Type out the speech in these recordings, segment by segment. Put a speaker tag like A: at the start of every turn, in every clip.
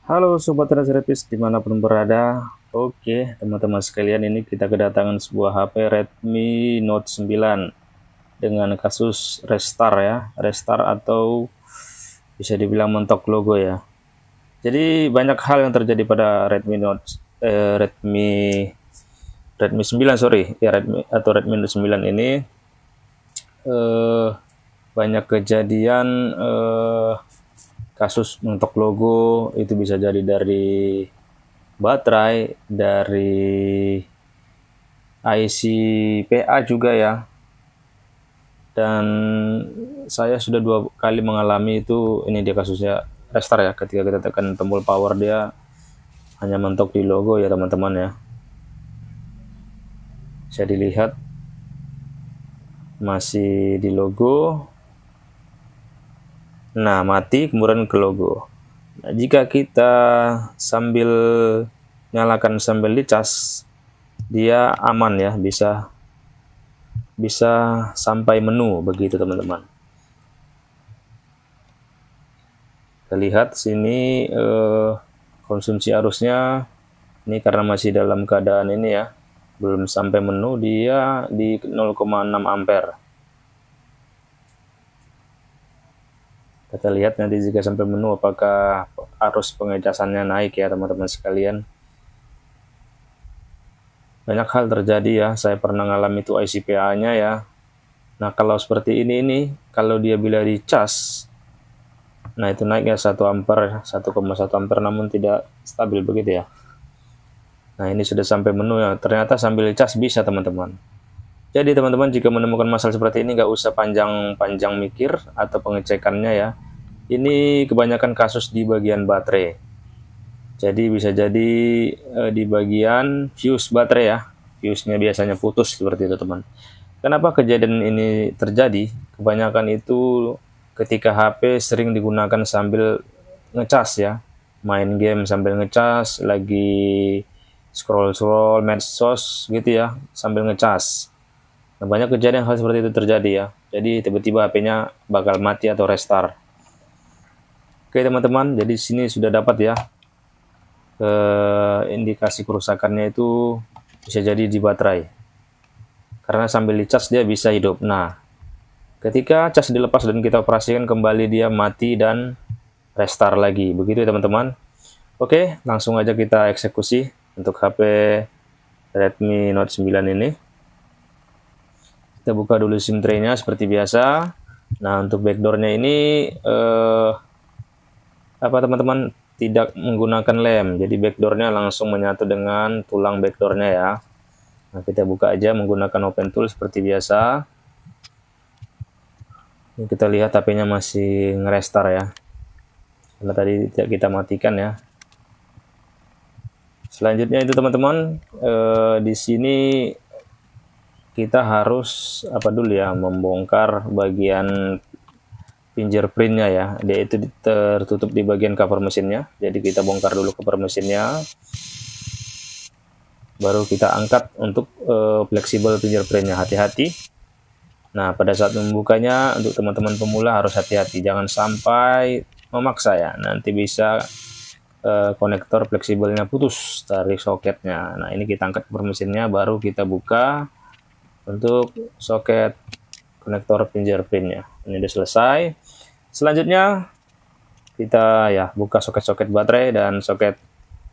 A: Halo Sobat Reservis dimanapun berada. Oke teman-teman sekalian, ini kita kedatangan sebuah HP Redmi Note 9 dengan kasus restart ya, restart atau bisa dibilang mentok logo ya. Jadi banyak hal yang terjadi pada Redmi 9, sorry ya, Redmi Note 9 ini. eh, Banyak kejadian kasus mentok logo. Itu bisa jadi dari baterai, dari IC PA juga ya. Dan saya sudah 2 kali mengalami itu. Ini dia kasusnya restart ya, ketika kita tekan tombol power dia hanya mentok di logo ya teman-teman ya. Bisa dilihat masih di logo. Nah, mati kemudian ke logo. Nah, jika kita sambil nyalakan sambil dicas, dia aman ya, bisa sampai menu begitu teman-teman. Kita lihat sini konsumsi arusnya ini karena masih dalam keadaan ini ya, belum sampai menu, dia di 0,6 ampere. Kita lihat nanti jika sampai menu apakah arus pengecasannya naik ya teman-teman sekalian. Banyak hal terjadi ya, saya pernah ngalami itu ICPA-nya ya. Nah kalau seperti ini kalau dia bila dicas, nah itu naiknya 1 ampere, 1,1 ampere, namun tidak stabil begitu ya. Nah ini sudah sampai menu ya, ternyata sambil dicas bisa teman-teman. Jadi teman-teman jika menemukan masalah seperti ini nggak usah panjang-panjang mikir atau pengecekannya ya. Ini kebanyakan kasus di bagian baterai. Jadi bisa jadi di bagian fuse baterai ya. Fuse-nya biasanya putus seperti itu teman. Kenapa kejadian ini terjadi? Kebanyakan itu ketika HP sering digunakan sambil ngecas ya. Main game sambil ngecas, lagi scroll-scroll medsos gitu ya, sambil ngecas. Nah, banyak kejadian hal seperti itu terjadi ya. Jadi tiba-tiba HP-nya bakal mati atau restart. Oke teman-teman, jadi sini sudah dapat ya. Indikasi kerusakannya itu bisa jadi di baterai. Karena sambil dicas dia bisa hidup. Nah, ketika cas dilepas dan kita operasikan kembali, dia mati dan restart lagi. Begitu ya teman-teman. Oke, langsung aja kita eksekusi untuk HP Redmi Note 9 ini. Kita buka dulu SIM tray-nya seperti biasa. Nah, untuk backdoor-nya ini apa teman-teman, tidak menggunakan lem. Jadi backdoor-nya langsung menyatu dengan tulang backdoor-nya ya. Nah, kita buka aja menggunakan open tool seperti biasa. Ini kita lihat HP-nya masih nge-restart ya. Karena tadi tidak kita matikan ya. Selanjutnya itu teman-teman, di sini kita harus apa dulu ya, membongkar bagian fingerprintnya ya. Dia itu tertutup di bagian cover mesinnya. Jadi kita bongkar dulu cover mesinnya, baru kita angkat untuk fleksibel fingerprintnya. Hati-hati. Nah pada saat membukanya untuk teman-teman pemula harus hati-hati, jangan sampai memaksa ya, nanti bisa konektor fleksibelnya putus dari soketnya. Nah ini kita angkat cover mesinnya, baru kita buka untuk soket konektor fingerprintnya. Ini sudah selesai. Selanjutnya kita ya buka soket-soket baterai dan soket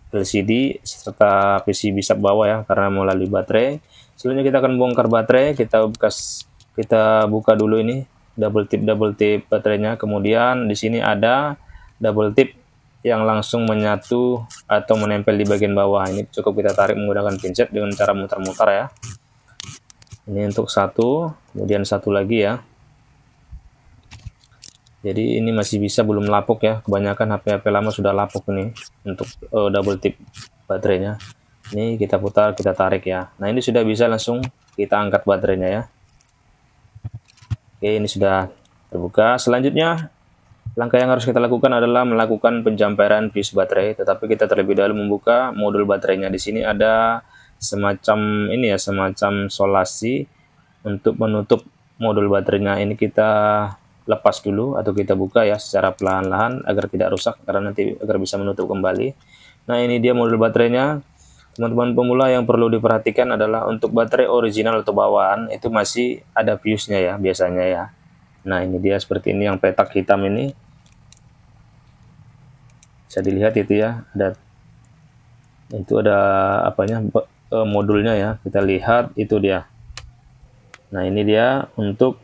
A: LCD serta PCB sub bawah ya, karena melalui baterai. Selanjutnya kita akan bongkar baterai. Kita buka dulu ini double tip baterainya. Kemudian di sini ada double tip yang langsung menyatu atau menempel di bagian bawah. Ini cukup kita tarik menggunakan pincet dengan cara muter-muter ya. Ini untuk satu, kemudian satu lagi ya. Jadi ini masih bisa, belum lapuk ya. Kebanyakan HP-HP lama sudah lapuk ini untuk double tip baterainya. Ini kita putar, kita tarik ya. Nah ini sudah bisa, langsung kita angkat baterainya ya. Oke, ini sudah terbuka. Selanjutnya langkah yang harus kita lakukan adalah melakukan penjamperan fuse baterai. Tetapi kita terlebih dahulu membuka modul baterainya. Di sini ada semacam ini ya, semacam solasi untuk menutup modul baterainya. Ini kita lepas dulu atau kita buka ya secara perlahan-lahan agar tidak rusak, karena nanti agar bisa menutup kembali. Nah, ini dia modul baterainya. Teman-teman pemula yang perlu diperhatikan adalah untuk baterai original atau bawaan itu masih ada fuse-nya ya biasanya ya. Nah, ini dia seperti ini yang petak hitam ini. Bisa dilihat itu ya, ada apanya modulnya ya. Kita lihat itu dia. Nah, ini dia untuk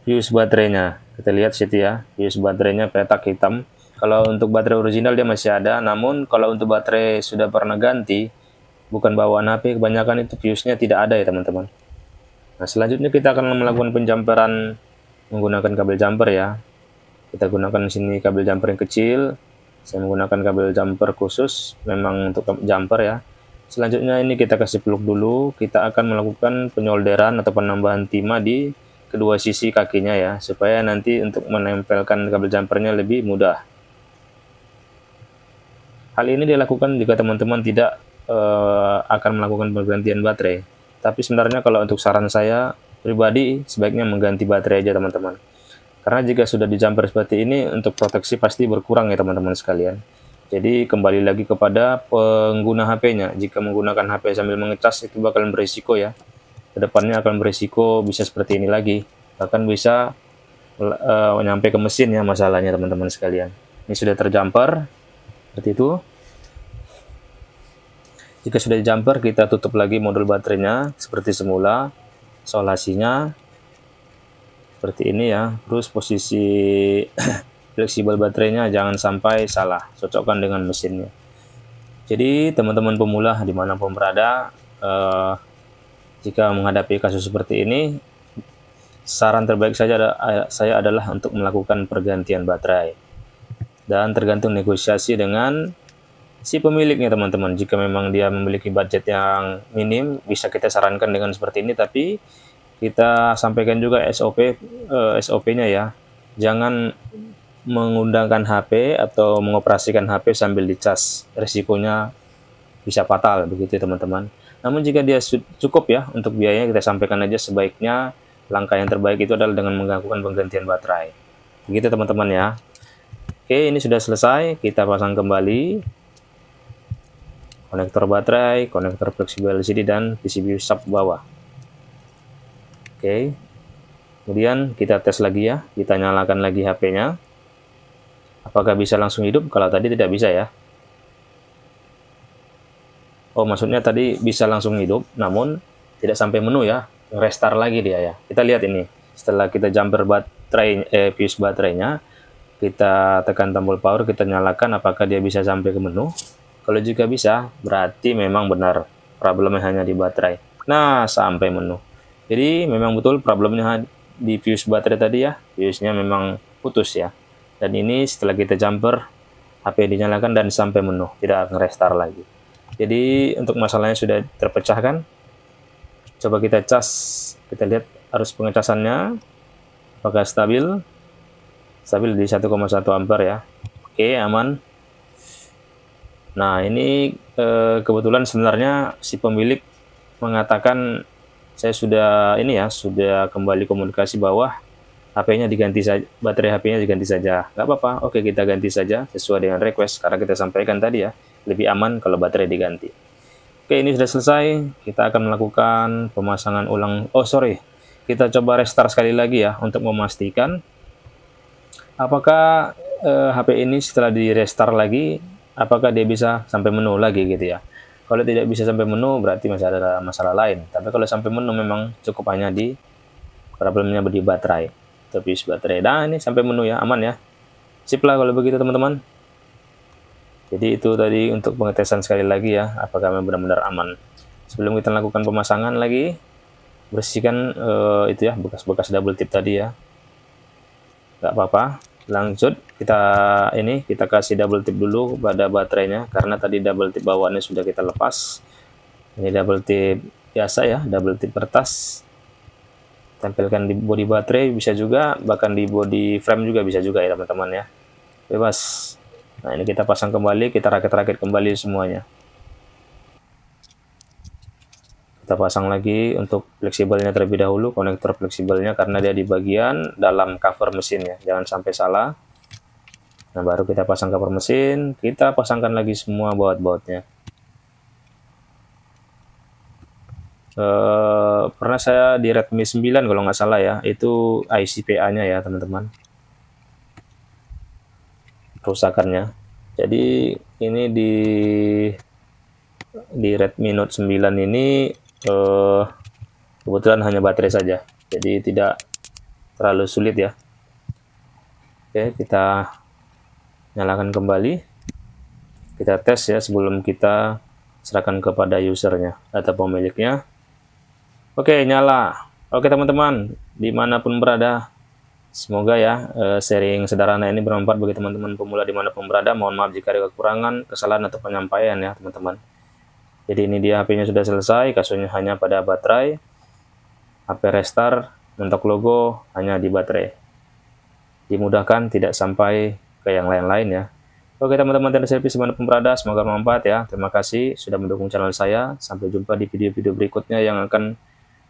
A: fuse baterainya. Kita lihat situ ya, fuse baterainya petak hitam. Kalau untuk baterai original dia masih ada, namun kalau untuk baterai sudah pernah ganti, bukan bawaan HP, kebanyakan itu fuse-nya tidak ada ya teman-teman. Nah, selanjutnya kita akan melakukan penjumperan menggunakan kabel jumper ya. Kita gunakan sini kabel jumper yang kecil. Saya menggunakan kabel jumper khusus, memang untuk jumper ya. Selanjutnya ini kita kasih plug dulu. Kita akan melakukan penyolderan atau penambahan timah di kedua sisi kakinya ya, supaya nanti untuk menempelkan kabel jumpernya lebih mudah. Hal ini dilakukan jika teman-teman tidak akan melakukan pergantian baterai. Tapi sebenarnya kalau untuk saran saya pribadi sebaiknya mengganti baterai aja teman-teman. Karena jika sudah di jumper seperti ini, untuk proteksi pasti berkurang ya teman-teman sekalian. Jadi kembali lagi kepada pengguna HP-nya. Jika menggunakan HP sambil mengecas itu bakal berisiko ya. Kedepannya akan berisiko bisa seperti ini lagi. Bahkan bisa nyampe ke mesin ya masalahnya teman-teman sekalian. Ini sudah terjumper. Seperti itu. Jika sudah di jumper, kita tutup lagi modul baterainya seperti semula. Solasinya seperti ini ya. Terus posisi fleksibel baterainya jangan sampai salah, cocokkan dengan mesinnya. Jadi teman-teman pemula dimanapun berada, jika menghadapi kasus seperti ini, saran terbaik saya adalah untuk melakukan pergantian baterai. Dan tergantung negosiasi dengan si pemiliknya teman-teman. Jika memang dia memiliki budget yang minim, bisa kita sarankan dengan seperti ini, tapi kita sampaikan juga SOP-nya ya. Jangan menggunakan HP atau mengoperasikan HP sambil dicas. Risikonya bisa fatal begitu teman-teman. Namun jika dia cukup ya untuk biayanya, kita sampaikan aja sebaiknya langkah yang terbaik itu adalah dengan melakukan penggantian baterai. Begitu teman-teman ya. Oke, ini sudah selesai. Kita pasang kembali konektor baterai, konektor fleksibel LCD, dan PCB sub bawah. Oke, kemudian kita tes lagi ya. Kita nyalakan lagi HP-nya. Apakah bisa langsung hidup? Kalau tadi tidak bisa ya. Oh, maksudnya tadi bisa langsung hidup, namun tidak sampai menu ya. Restart lagi dia ya. Kita lihat ini. Setelah kita jumper fuse baterainya, kita tekan tombol power, kita nyalakan, apakah dia bisa sampai ke menu. Kalau jika bisa, berarti memang benar problemnya hanya di baterai. Nah, sampai menu. Jadi memang betul problemnya di fuse baterai tadi ya. Fuse-nya memang putus ya. Dan ini setelah kita jumper, HP dinyalakan dan sampai menu, tidak akan restart lagi. Jadi untuk masalahnya sudah terpecahkan. Coba kita cas, kita lihat arus pengecasannya apakah stabil. Stabil di 1,1 ampere ya. Oke, aman. Nah, ini kebetulan sebenarnya si pemilik mengatakan saya sudah sudah kembali komunikasi bahwa HP-nya diganti saja, baterai HP-nya diganti saja. Nggak apa-apa, oke kita ganti saja sesuai dengan request karena kita sampaikan tadi ya, lebih aman kalau baterai diganti. Oke, ini sudah selesai. Kita akan melakukan pemasangan ulang. Kita coba restart sekali lagi ya untuk memastikan apakah HP ini setelah di restart lagi, apakah dia bisa sampai menu lagi gitu ya. Kalau tidak bisa sampai menu berarti masih ada masalah lain. Tapi kalau sampai menu memang cukup hanya di problemnya di baterai. Tapi baterai. Nah, ini sampai menu ya, aman ya. Sip lah kalau begitu teman-teman. Jadi itu tadi untuk pengetesan sekali lagi ya, apakah benar-benar aman. Sebelum kita lakukan pemasangan lagi, bersihkan itu ya bekas-bekas double tip tadi ya. Nggak apa-apa. Lanjut kita kasih double tip dulu pada baterainya karena tadi double tip bawaannya sudah kita lepas. Ini double tip biasa ya, double tip kertas. Tempelkan di bodi baterai bisa juga, bahkan di bodi frame juga bisa juga ya teman-teman ya. Bebas. Nah, ini kita pasang kembali, kita rakit-rakit kembali semuanya. Kita Kita pasang lagi untuk fleksibelnya terlebih dahulu, konektor fleksibelnya, karena dia di bagian dalam cover mesinnya, jangan sampai salah. Nah, baru kita pasang cover mesin, kita pasangkan lagi semua baut-bautnya. Pernah saya di Redmi 9 kalau nggak salah ya, itu ICPA-nya ya teman-teman, kerusakannya. Jadi ini di Redmi Note 9 ini kebetulan hanya baterai saja, jadi tidak terlalu sulit ya. Oke, kita nyalakan kembali, kita tes ya sebelum kita serahkan kepada usernya atau pemiliknya. Oke, nyala. Oke teman-teman, dimanapun berada, semoga ya sharing sederhana ini bermanfaat bagi teman-teman pemula dimanapun berada. Mohon maaf jika ada kekurangan, kesalahan atau penyampaian ya teman-teman. Jadi ini dia, HP-nya sudah selesai, kasusnya hanya pada baterai. HP restart, mentok logo hanya di baterai. Dimudahkan, tidak sampai ke yang lain-lain ya. Oke teman-teman dan servis dimanapun berada, semoga bermanfaat ya. Terima kasih sudah mendukung channel saya. Sampai jumpa di video-video berikutnya yang akan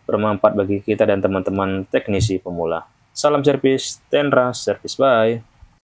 A: bermanfaat bagi kita dan teman-teman teknisi pemula. Salam servis, Tenra Service, bye.